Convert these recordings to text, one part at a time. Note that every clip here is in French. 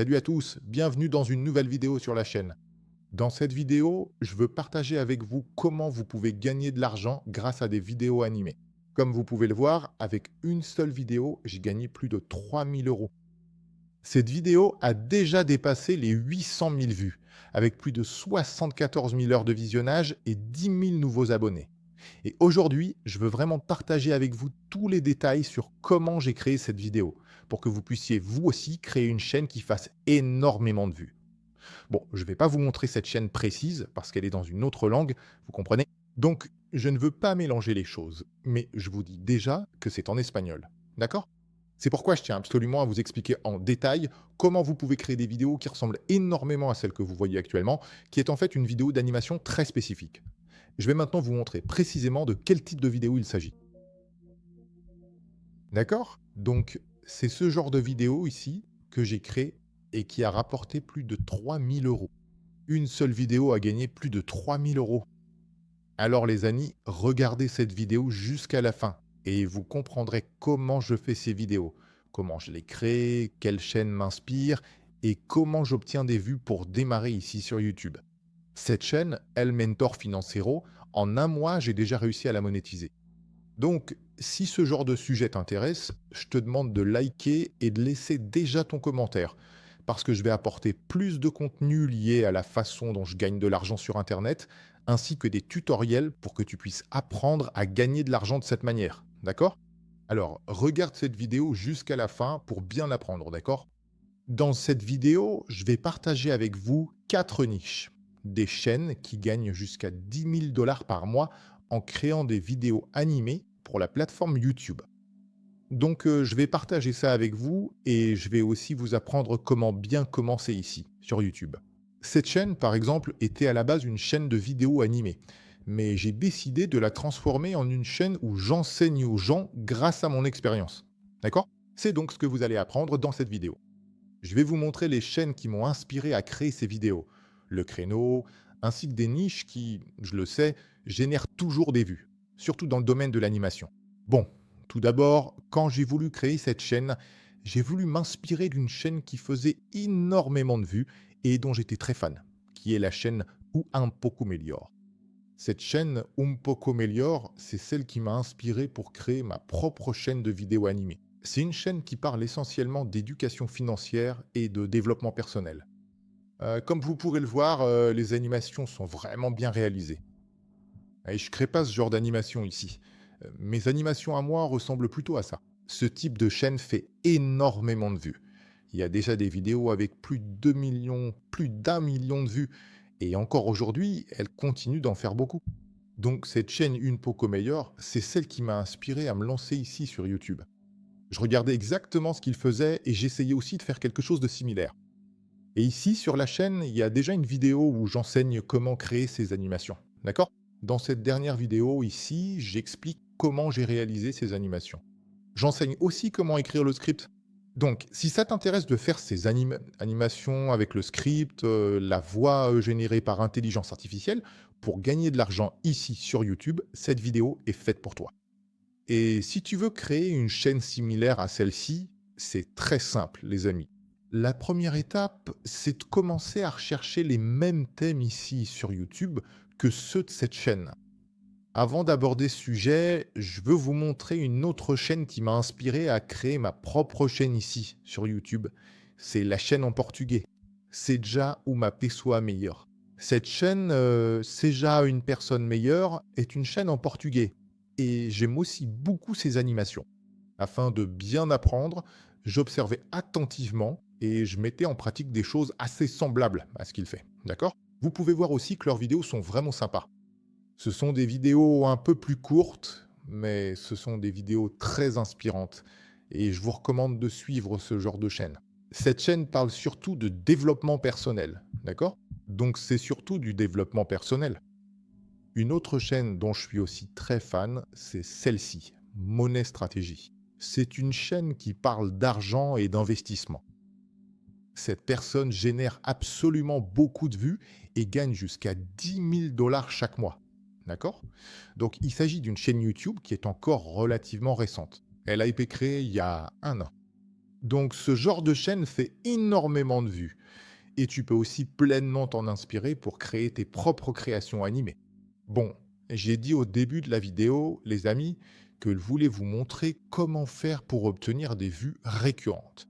Salut à tous, bienvenue dans une nouvelle vidéo sur la chaîne. Dans cette vidéo, je veux partager avec vous comment vous pouvez gagner de l'argent grâce à des vidéos animées. Comme vous pouvez le voir, avec une seule vidéo, j'ai gagné plus de 3 000 euros. Cette vidéo a déjà dépassé les 800 000 vues, avec plus de 74 000 heures de visionnage et 10 000 nouveaux abonnés. Et aujourd'hui, je veux vraiment partager avec vous tous les détails sur comment j'ai créé cette vidéo, pour que vous puissiez vous aussi créer une chaîne qui fasse énormément de vues. Bon, je ne vais pas vous montrer cette chaîne précise, parce qu'elle est dans une autre langue, vous comprenez? Donc, je ne veux pas mélanger les choses, mais je vous dis déjà que c'est en espagnol. D'accord? C'est pourquoi je tiens absolument à vous expliquer en détail comment vous pouvez créer des vidéos qui ressemblent énormément à celle que vous voyez actuellement, qui est en fait une vidéo d'animation très spécifique. Je vais maintenant vous montrer précisément de quel type de vidéo il s'agit. D'accord? Donc, c'est ce genre de vidéo ici que j'ai créé et qui a rapporté plus de 3 000 euros. Une seule vidéo a gagné plus de 3 000 euros. Alors les amis, regardez cette vidéo jusqu'à la fin et vous comprendrez comment je fais ces vidéos, comment je les crée, quelle chaîne m'inspire et comment j'obtiens des vues pour démarrer ici sur YouTube. Cette chaîne, El Mentor Financiero, en un mois, j'ai déjà réussi à la monétiser. Donc, si ce genre de sujet t'intéresse, je te demande de liker et de laisser déjà ton commentaire, parce que je vais apporter plus de contenu lié à la façon dont je gagne de l'argent sur Internet, ainsi que des tutoriels pour que tu puisses apprendre à gagner de l'argent de cette manière. D'accord? Alors, regarde cette vidéo jusqu'à la fin pour bien l'apprendre, d'accord? Dans cette vidéo, je vais partager avec vous 4 niches. Des chaînes qui gagnent jusqu'à 10 000 $ par mois en créant des vidéos animées pour la plateforme YouTube. Donc, je vais partager ça avec vous et je vais aussi vous apprendre comment bien commencer ici, sur YouTube. Cette chaîne, par exemple, était à la base une chaîne de vidéos animées. Mais j'ai décidé de la transformer en une chaîne où j'enseigne aux gens grâce à mon expérience. D'accord? C'est donc ce que vous allez apprendre dans cette vidéo. Je vais vous montrer les chaînes qui m'ont inspiré à créer ces vidéos, le créneau, ainsi que des niches qui, je le sais, génèrent toujours des vues, surtout dans le domaine de l'animation. Bon, tout d'abord, quand j'ai voulu créer cette chaîne, j'ai voulu m'inspirer d'une chaîne qui faisait énormément de vues et dont j'étais très fan, qui est la chaîne Un Poco Melior. Cette chaîne Un Poco Melior, c'est celle qui m'a inspiré pour créer ma propre chaîne de vidéos animées. C'est une chaîne qui parle essentiellement d'éducation financière et de développement personnel. Comme vous pourrez le voir, les animations sont vraiment bien réalisées. Et je ne crée pas ce genre d'animation ici. Mes animations à moi ressemblent plutôt à ça. Ce type de chaîne fait énormément de vues. Il y a déjà des vidéos avec plus de 2 millions, plus d'1 million de vues. Et encore aujourd'hui, elle continue d'en faire beaucoup. Donc cette chaîne Une Poco Meilleure, c'est celle qui m'a inspiré à me lancer ici sur YouTube. Je regardais exactement ce qu'il faisait et j'essayais aussi de faire quelque chose de similaire. Et ici, sur la chaîne, il y a déjà une vidéo où j'enseigne comment créer ces animations. D'accord? Dans cette dernière vidéo ici, j'explique comment j'ai réalisé ces animations. J'enseigne aussi comment écrire le script. Donc, si ça t'intéresse de faire ces animations avec le script, la voix générée par intelligence artificielle, pour gagner de l'argent ici sur YouTube, cette vidéo est faite pour toi. Et si tu veux créer une chaîne similaire à celle-ci, c'est très simple, les amis. La première étape, c'est de commencer à rechercher les mêmes thèmes ici sur YouTube que ceux de cette chaîne. Avant d'aborder ce sujet, je veux vous montrer une autre chaîne qui m'a inspiré à créer ma propre chaîne ici sur YouTube. C'est la chaîne en portugais. Seja uma pessoa melhor. Cette chaîne, Seja une personne meilleure, est une chaîne en portugais. Et j'aime aussi beaucoup ses animations. Afin de bien apprendre, j'observais attentivement et je mettais en pratique des choses assez semblables à ce qu'il fait. D'accord? Vous pouvez voir aussi que leurs vidéos sont vraiment sympas. Ce sont des vidéos un peu plus courtes, mais ce sont des vidéos très inspirantes et je vous recommande de suivre ce genre de chaîne. Cette chaîne parle surtout de développement personnel, d'accord? Donc c'est surtout du développement personnel. Une autre chaîne dont je suis aussi très fan, c'est celle-ci, Monnaie Stratégie. C'est une chaîne qui parle d'argent et d'investissement. Cette personne génère absolument beaucoup de vues et gagne jusqu'à 10 000 $ chaque mois. D'accord? Donc il s'agit d'une chaîne YouTube qui est encore relativement récente. Elle a été créée il y a un an. Donc ce genre de chaîne fait énormément de vues. Et tu peux aussi pleinement t'en inspirer pour créer tes propres créations animées. Bon, j'ai dit au début de la vidéo, les amis, que je voulais vous montrer comment faire pour obtenir des vues récurrentes.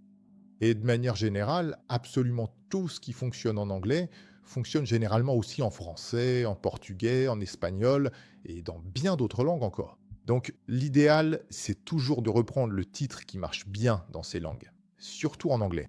Et de manière générale, absolument tout ce qui fonctionne en anglais fonctionne généralement aussi en français, en portugais, en espagnol et dans bien d'autres langues encore. Donc l'idéal, c'est toujours de reprendre le titre qui marche bien dans ces langues, surtout en anglais.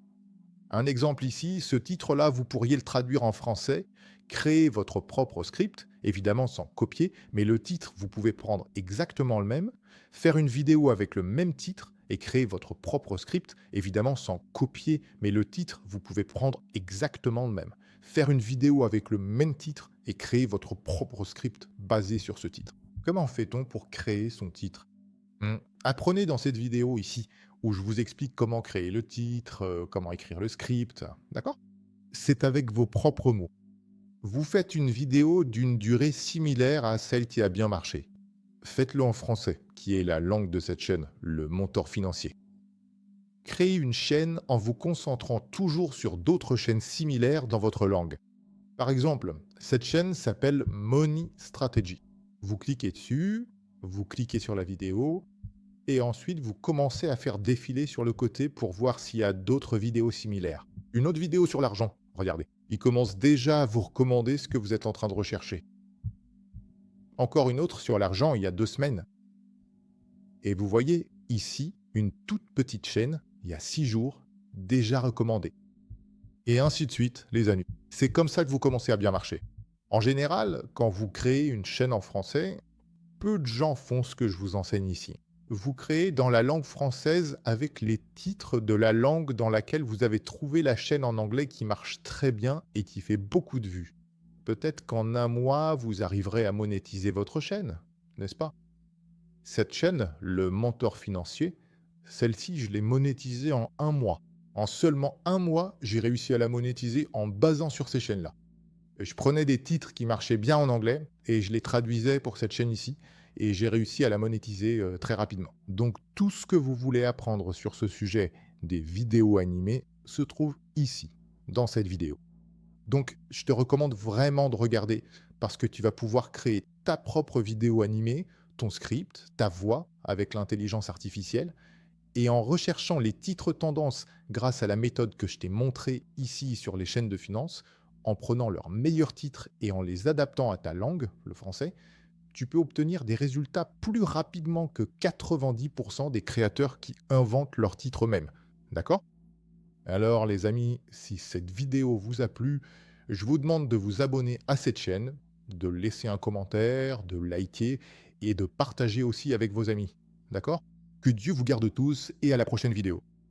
Un exemple ici, ce titre-là, vous pourriez le traduire en français, créer votre propre script, évidemment sans copier, mais le titre, vous pouvez prendre exactement le même, faire une vidéo avec le même titre et créer votre propre script, évidemment sans copier, mais le titre, vous pouvez prendre exactement le même. Faire une vidéo avec le même titre et créer votre propre script basé sur ce titre. Comment fait-on pour créer son titre? Apprenez dans cette vidéo ici, où je vous explique comment créer le titre, comment écrire le script, d'accord? C'est avec vos propres mots. Vous faites une vidéo d'une durée similaire à celle qui a bien marché. Faites-le en français, qui est la langue de cette chaîne, le monteur financier. Créez une chaîne en vous concentrant toujours sur d'autres chaînes similaires dans votre langue. Par exemple, cette chaîne s'appelle Money Strategy. Vous cliquez dessus, vous cliquez sur la vidéo, et ensuite vous commencez à faire défiler sur le côté pour voir s'il y a d'autres vidéos similaires. Une autre vidéo sur l'argent, regardez. Il commence déjà à vous recommander ce que vous êtes en train de rechercher. Encore une autre sur l'argent il y a 2 semaines. Et vous voyez ici une toute petite chaîne, il y a 6 jours, déjà recommandée. Et ainsi de suite, les amis. C'est comme ça que vous commencez à bien marcher. En général, quand vous créez une chaîne en français, peu de gens font ce que je vous enseigne ici. Vous créez dans la langue française avec les titres de la langue dans laquelle vous avez trouvé la chaîne en anglais qui marche très bien et qui fait beaucoup de vues. Peut-être qu'en un mois, vous arriverez à monétiser votre chaîne, n'est-ce pas? Cette chaîne, le mentor financier, celle-ci, je l'ai monétisée en un mois. En seulement un mois, j'ai réussi à la monétiser en basant sur ces chaînes-là. Je prenais des titres qui marchaient bien en anglais et je les traduisais pour cette chaîne ici et j'ai réussi à la monétiser, très rapidement. Donc tout ce que vous voulez apprendre sur ce sujet des vidéos animées se trouve ici, dans cette vidéo. Donc je te recommande vraiment de regarder parce que tu vas pouvoir créer ta propre vidéo animée, ton script, ta voix avec l'intelligence artificielle et en recherchant les titres tendances grâce à la méthode que je t'ai montrée ici sur les chaînes de finance, en prenant leurs meilleurs titres et en les adaptant à ta langue, le français, tu peux obtenir des résultats plus rapidement que 90% des créateurs qui inventent leurs titres eux-mêmes. D'accord? Alors les amis, si cette vidéo vous a plu, je vous demande de vous abonner à cette chaîne, de laisser un commentaire, de liker et de partager aussi avec vos amis. D'accord? Que Dieu vous garde tous et à la prochaine vidéo.